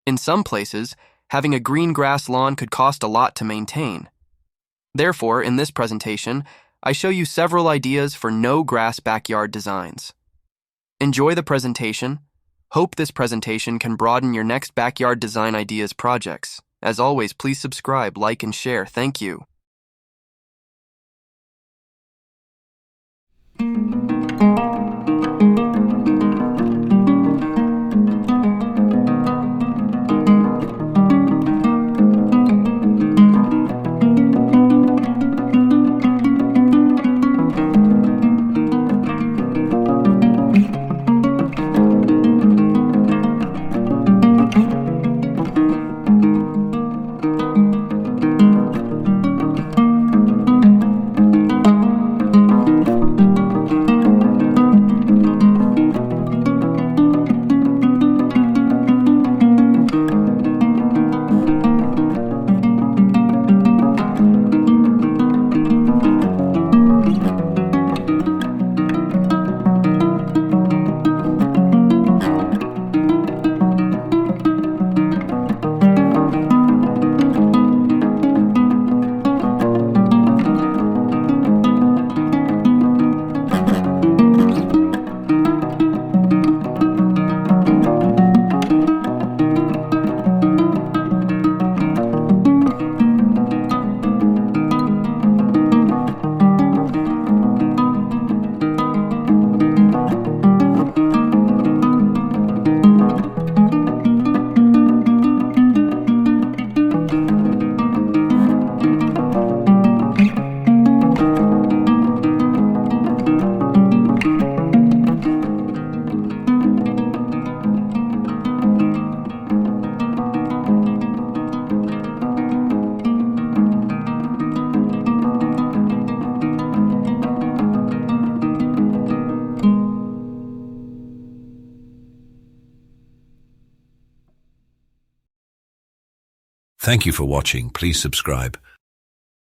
In some places, having a green grass lawn could cost a lot to maintain. Therefore, in this presentation, I show you several ideas for no-grass backyard designs. Enjoy the presentation. Hope this presentation can broaden your next backyard design ideas projects. As always, please subscribe, like, and share. Thank you. Thank you for watching. Please subscribe.